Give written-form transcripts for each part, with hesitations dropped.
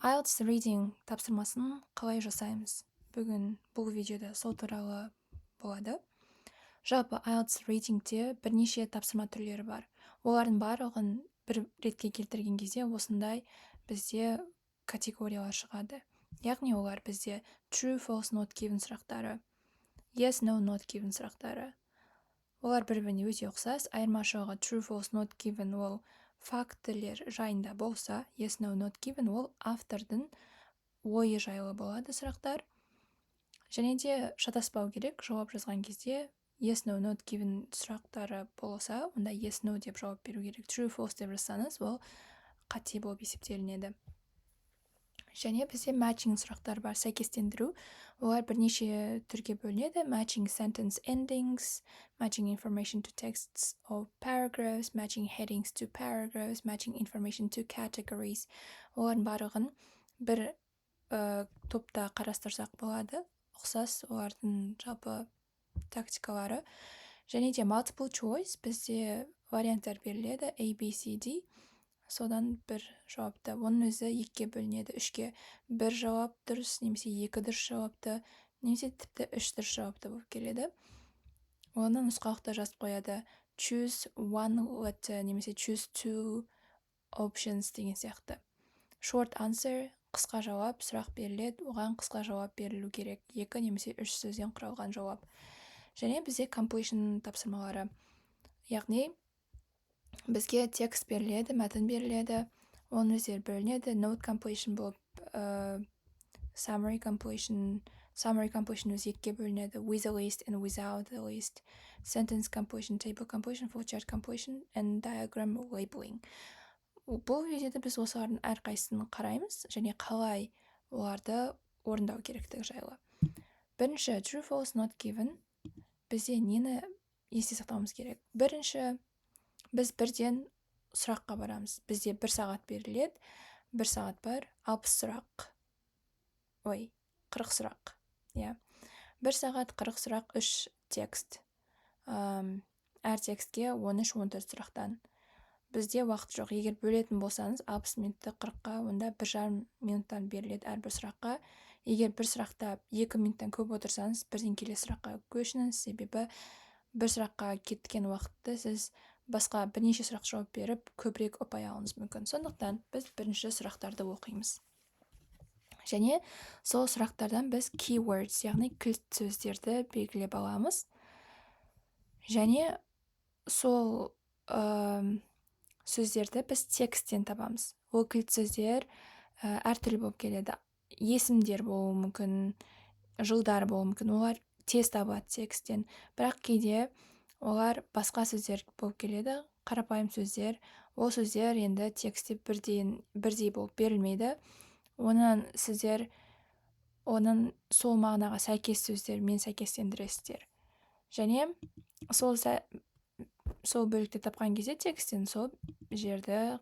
IELTS reading тапсырмасын қалай жасаймыз? Бүгін бұл видеода сол туралы болады. Жалпы IELTS readingте бірнеше тапсырма түрлері бар. Олардың барлығын бір ретке келтірген кезде осындай бізде категориялар шығады. Яғни олар бізде true, false, not given сұрақтары, yes, no, not given сұрақтары. Олар бір-біріне өте ұқсас. Айырмашылығы true, false, not given ол фактілер жайында болса, yes, no, not given ол автордың ойы жайлы болады сұрақтар. Және де шатаспау керек, жауап жазған кезде yes, no, not given сұрақтары болса, онда yes, no деп жауап беру керек. True, false деп жазсаңыз, ол қате болып есептелінеді. Және бізде matching сұрақтар бар, сәйкестендіру. Олар бірнеше түрге бөлінеді. Matching sentence endings, matching information to texts or paragraphs, matching headings to paragraphs, matching information to categories. Олардың барлығын бір топта қарастырсақ болады. Ұқсас олардың жалпы тактикалары. Және де multiple choice бізде варианттар беріледі, A, B, C, D. Содан бір жауапты. Оның өзі екіге бөлінеді, үшке. Бір жауап дұрыс, немесе екі дұрыс жауапты, немесе тіпті үш дұрыс жауапты болып келеді. Оны нұсқалықта жазып қояды. Choose one letter, немесе choose two options деген сияқты. Short answer, қысқа жауап, сұрақ беріледі, оған қысқа жауап берілу керек. Екі немесе үш сөзден құралған жауап. Және бізде completion тапсырмалары. Яғни бізге текст беріледі, мәтін беріледі, оның өздері бөлінеді. Note completion болып, summary completion өзі екіге бөлінеді. With a list and without a list. Sentence completion, table completion, flowchart completion and diagram labeling. Бұл видеода біз осылардың әрқайсысын қараймыз және қалай оларды орындау керектігі жайлы. Бірінші, true, false, not given. Бізде нені есте сақтауымыз керек? Бірінші, біз бірден сұраққа барамыз. Бізде 1 сағат беріледі. 1 сағат бар, 60 сұрақ. 40 сұрақ. 1 сағат 40 сұрақ, 3 текст. Әр текстке 13-14 сұрақтан. Бізде уақыт жоқ. Егер бөлетін болсаңыз, 60 минутты 40-қа, онда 1,5 минуттан беріледі әрбір сұраққа. Егер бір сұрақта 2 минуттан көп отырсаңыз, бірден келесі сұраққа көшіңіз, себебі бір сұраққа кеткен уақытты сіз басқа бірнеше сұрақ жауап беріп, көбірек ұпай алуыңыз мүмкін. Сондықтан біз бірінші сұрақтарды оқимыз. Және сол сұрақтардан біз keywords, яғни кілт сөздерді белгілеп аламыз. Және сол сөздерді біз тексттен табамыз. Ол кілт сөздер әртүрлі болып келеді. Есімдер болуы мүмкін, жылдар болуы мүмкін. Олар тез табылады тексттен. Бірақ кейде олар басқа сөздер болып келеді, қарапайым сөздер. Ол сөздер енді текстте бірдей болып берілмейді. Оның сіздер сол мағынаға сәйкес сөздермен сәйкестендіресіздер. Және сол бөлікті тапқан кезде тексттен сол жерді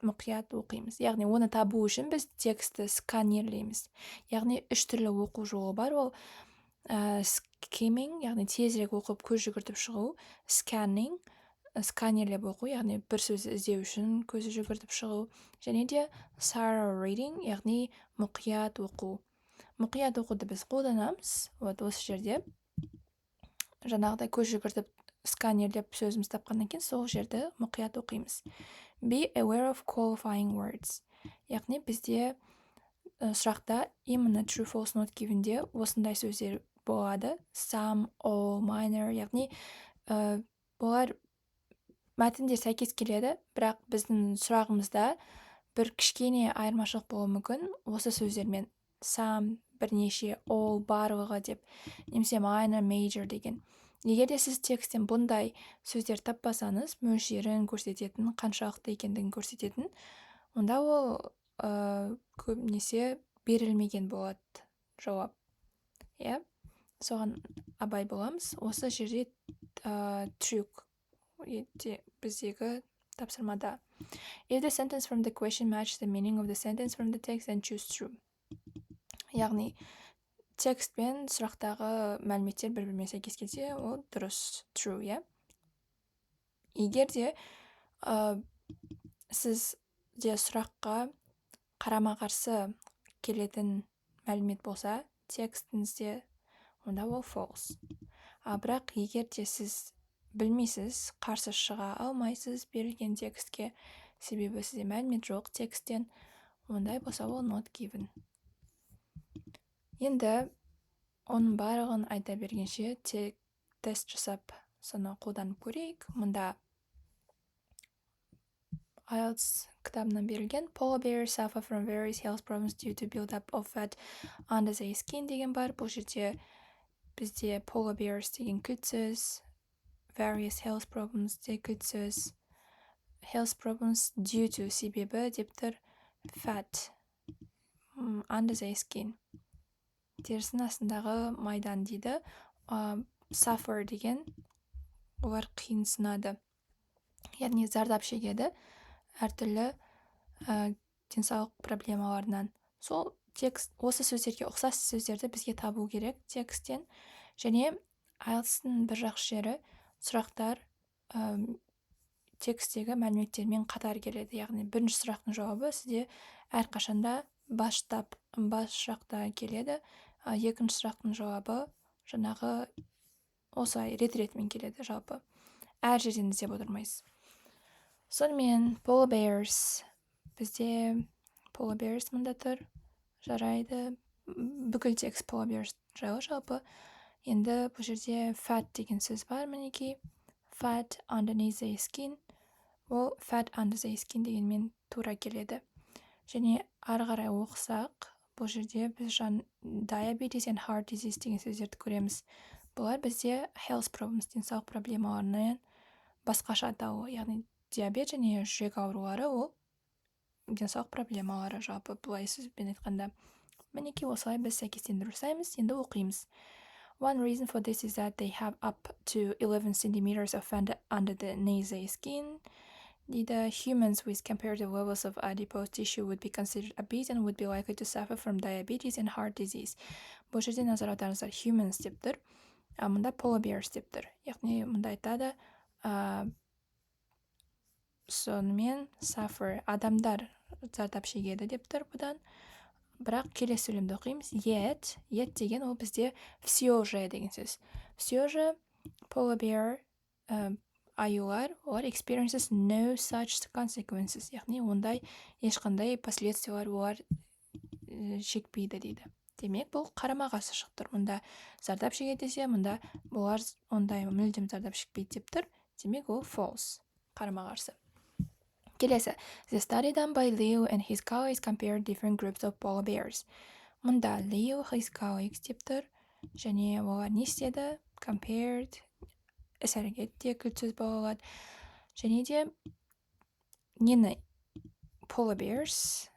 мұқият оқимыз. Яғни оны табу үшін біз текстті сканерлейміз. Яғни 3 түрлі оқу жолы бар. Ол skimming, яғни тезірек оқып көз жүгіртіп шығу, scanning, сканерлеп оқу, яғни бір сөзді іздеу үшін көз жүгіртіп шығу, және де thorough reading, яғни мұқият оқу. Мұқият оқуды біз қолданамыз. Осы жерде жаңағыдай көз жүгіртіп сканерлеп сөзіміз тапқаннан кейін сол жерді мұқият оқимыз. Be aware of qualifying words. Яғни бізде сұрақта именно true, false, not givenде осындай сөздер болады. Some, all, minor, яғни олар мәтіндер сәйкес келеді, бірақ біздің сұрағымызда бір кішкене айырмашылық болуы мүмкін осы сөздермен. Some, бірнеше, all, барлығы деп, немесе minor, major деген. Егер де сіз тексттен бұндай сөздер таппасаңыз, мөлшерін көрсететін, қаншалықты екендігін көрсететін, онда ол көбінесе берілмеген болады жауап. Соған абай боламыз. Осы жерде трюк біздегі тапсырмада. If the sentence from the question match the meaning of the sentence from the text, then choose true. Яғни текст пен сұрақтағы мәліметтер бір-бірімен сәйкес келсе, ол дұрыс, true, Егер де сіз де сұраққа қарама-қарсы келетін мәлімет болса текстіңізде, онда ол false. Бірақ егер де сіз білмейсіз, қарсы шыға алмайсыз берілген текстке, себебі сізде мәлімет жоқ тексттен, ондай болса ол not given. Енді оның барлығын айта бергенше тест жасап соны қолданып көрейік. Мұнда IELTS кітабынан берілген polar bears suffer from various health problems due to build up of fat under their skin деген бар. Бұл жерде бізде polar bears деген кілт сөз, various health problems де кілт сөз, health problems due to себебі деп тұр, fat under their skin терісінің астындағы майдан дейді. Suffer деген олар қиынсынады, яғни зардап шегеді әртүрлі денсаулық проблемаларынан. Сол текст, осы сөздерге ұқсас сөздерді бізге табу керек тексттен. Және IELTS-тың бір жақсы жері сұрақтар тексттегі мәліметтермен қатар келеді. Яғни бірінші сұрақтың жауабы сізде әрқашанда бас жақта келеді. Екінші сұрақтың жауабы жаңағы осылай рет-ретімен келеді жалпы. Әр жерден іздеп отырмайсыз. Сонымен polar bears, бізде polar bears мұнда тұр, жарайды. Бүкіл текст polar bears жайлы жалпы. Енді бұл жерде fat деген сөз бар, мінекей. Fat underneath the skin. Ол fat under the skin дегенмен тура келеді. Және ары қарай оқысақ, бұл жерде біз diabetes and heart disease деген сөздерді көреміз. Бұлар бізде health problems, денсаулық проблемаларынан басқаша атауы, яғни диабет және жүрек аурулары ол денсаулық проблемалары жалпы бұлай сөзбен айтқанда. Мінекей осылай біз сәйкестендіру жасаймыз, енді оқимыз. One reason for this is that they have up to 11 centimeters of fat under the nasal skin. The humans with comparative levels of adipose tissue would be considered obese and would be likely to suffer from diabetes and heart disease. Бұл жерде назар аударыңыздар, humans деп тұр, мұнда polar bears деп тұр. Яғни мұнда айтады, сонымен suffer, адамдар зардап шегеді деп тұр бұдан. Бірақ келесі сөйлемді оқимыз. Yet деген ол бізде все же деген сөз. Все же polar bear аюлар, олар experiences no such consequences. Яғни ондай ешқандай последствиялар олар шекпейді дейді. Демек, бұл қарама-қарсы шығып тұр. Мұнда зардап шегеді десе, мұнда олар ондай мүлдем зардап шекпейді деп тұр. Демек, ол false, қарама-қарсы. Келесі. The study done by Leo and his colleagues compared different groups of polar bears. Мұнда Leo, his colleagues деп тұр. Және олар не істеді? Compared, іс-әрекет те кілт сөз бола алады. Және де нені? Polar bears,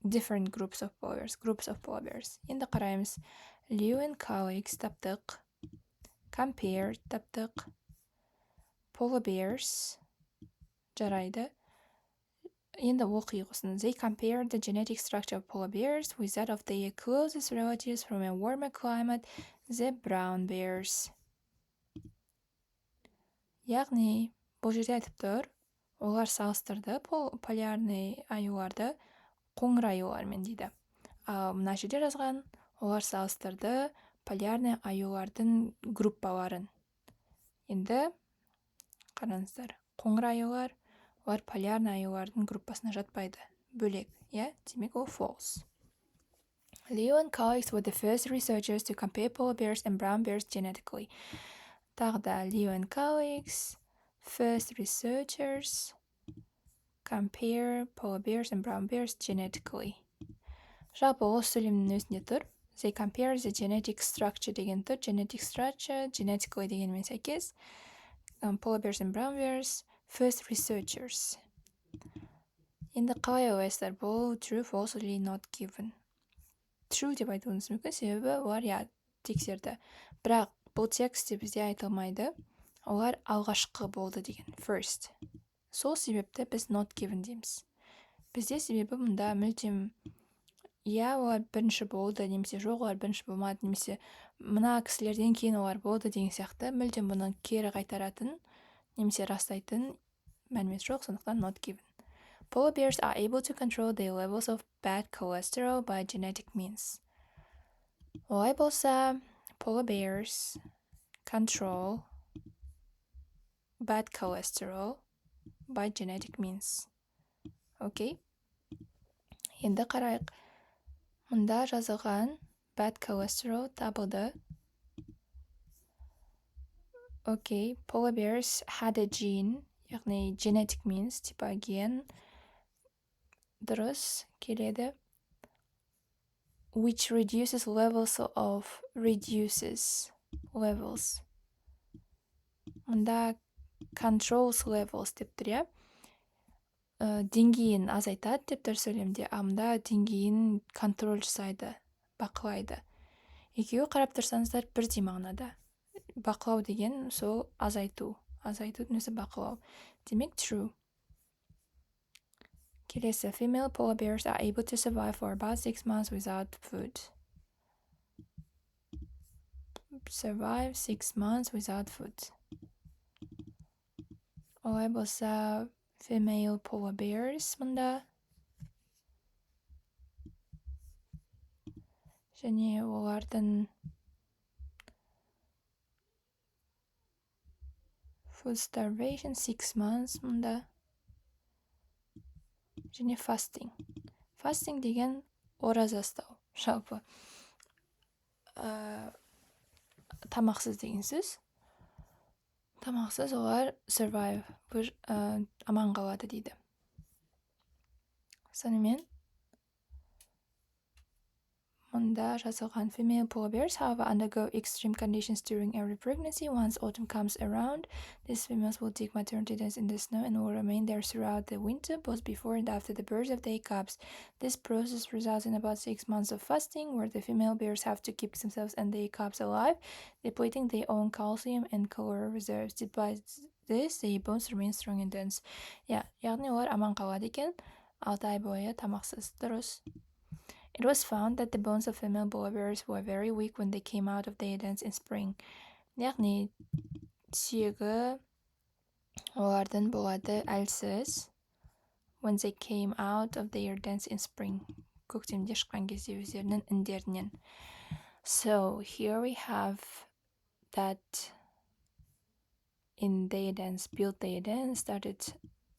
different groups of polar bears. Енді қараймыз. Leo and colleagues таптық. Compared таптық. Polar bears жарайды. Енді оқиық осыны. They compared the genetic structure of polar bears with that of their closest relatives from a warmer climate, the brown bears. Яғни, бұл жерде айтып тұр, олар салыстырды полярный аюларды қоңыр аюлармен дейді. Мына жерде жазған, олар салыстырды полярный аюлардың группаларын. Енді қараңыздар, қоңыр аюлар, олар полярный аюлардың группасына жатпайды, бөлек, демек ол false. Leo and colleagues were the first researchers to compare polar bears and brown bears genetically. Тағы да Leo and colleagues, first researchers, compare polar bears and brown bears genetically. Жалпы осы сөйлемнің өзінде тұр. They compare the genetic structure деген тұр. Genetic structure, genetically дегенмен сәйкес. Polar bears and brown bears, first researchers. Енді қалай ойлайсыздар? Бұл true, false, or not given? True деп айтуыңыз мүмкін, себебі олар тексерді. Бірақ бұл текстте бізде айтылмайды. Олар алғашқы болды деген, first. Сол себепті біз not given дейміз. Бізде себебі мұнда мүлдем олар бірінші болды, немесе жоқ, олар бірінші болмады, немесе мына кісілерден кейін олар болды деген сияқты мүлдем бұны кері қайтаратын, немесе растайтын мәлімет жоқ, сондықтан not given. Polar bears are able to control their levels of bad cholesterol by genetic means. олай болса, polar bears control bad cholesterol by genetic means. Окей? Енді қарайық. Мұнда жазылған bad cholesterol табылды. Окей, polar bears had a gene, яғни genetic means, типа ген, дұрыс келеді. Which reduces levels. Мұнда controls levels деп тұр, иә? Деңгейін азайтады деп тұр сөйлемде, мұнда деңгейін контроль жасайды, бақылайды. Екеуі қарап тұрсаңыздар бірдей мағынада. Бақылау деген сол азайту. Азайтудың өзі бақылау. Демек true. Келесі, female polar bears are able to survive for about 6 months without food. Survive 6 months without food. Олай болса, female polar bears мұнда. Және олардың food starvation 6 months мұнда. Және fasting. Fasting деген ораза ұстау. Жалпы тамақсыз деген сөз. Тамақсыз олар survive, аман қалады дейді. Сонымен мұнда жазылған female polar bears, however, undergo extreme conditions during every pregnancy. Once autumn comes around, these females will dig maternity dens in the snow and will remain there throughout the winter, both before and after the birth of their cubs. This process results in about 6 months of fasting, where the female bears have to keep themselves and their cubs alive, depleting their own calcium and caloric reserves. Despite this, their bones remain strong and dense. Яғни олар аман қалады екен, 6 ай бойы тамақсыз. Дұрыс. It was found that the bones of female polar bears were very weak when they came out of their dens in spring. Яғни сүйегі олардың болады әлсіз when they came out of their dens in spring. Көктемде шыққан кезде өздерінің індерінен. So here we have that in their dens, built their den, started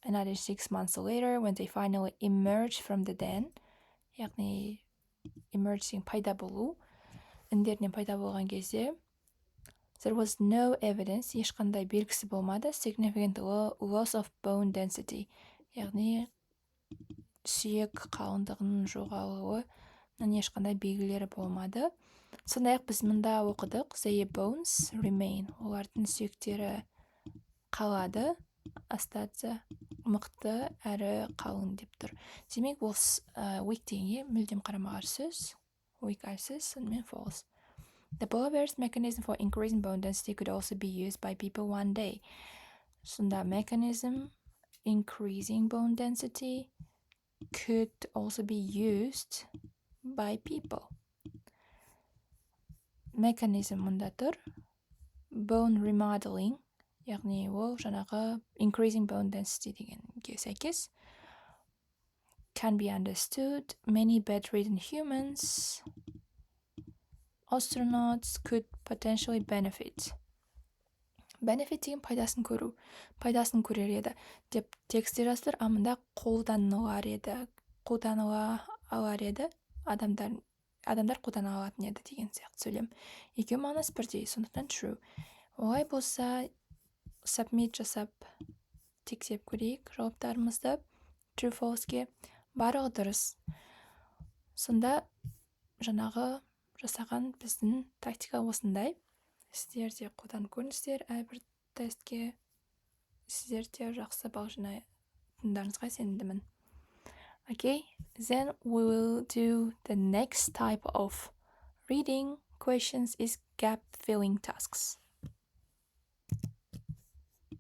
another 6 months later when they finally emerged from the den. Яғни emerging пайда болу, індерінен пайда болған кезде there was no evidence, ешқандай белгісі болмады, significant loss of bone density, яғни сүйек қалыңдығының жоғалуы, ешқандай белгілері болмады. Сондай-ақ біз мұнда оқыдық, their bones remain, олардың сүйектері қалады, остаться, мықты әрі қалың деп тұр. Демек ол weak дегенге мүлдем қарама-қарсы сөз, weak әлсіз, сонымен false. The polar bear's mechanism for increasing bone density could also be used by people one day. Сонда mechanism increasing bone density could also be used by people. Mechanism мұнда тұр, bone remodeling, яғни ол жаңағы increasing bone density дегенге сәйкес. Can be understood. Many bedridden humans, astronauts could potentially benefit. Benefit деген пайдасын көру. Пайдасын көрер еді деп текстте жаздыр, мұнда қолданылар еді. Қолданыла алар еді. Адамдар қолдана алатын еді деген сияқты сөйлем. Екеуі мағынасы бірдей, сондықтан true. Олай болса submit жасап тексеріп көрейік жауаптарымызды. True false'ге барлығы дұрыс. Сонда жаңағы жасаған біздің тактика осындай. Сіздер де қолданып көріңіздер әрбір тестке. Сіздер де жақсы балл жинайтындарыңызға сенімдімін. Okay, then we will do the next type of reading questions is gap filling tasks.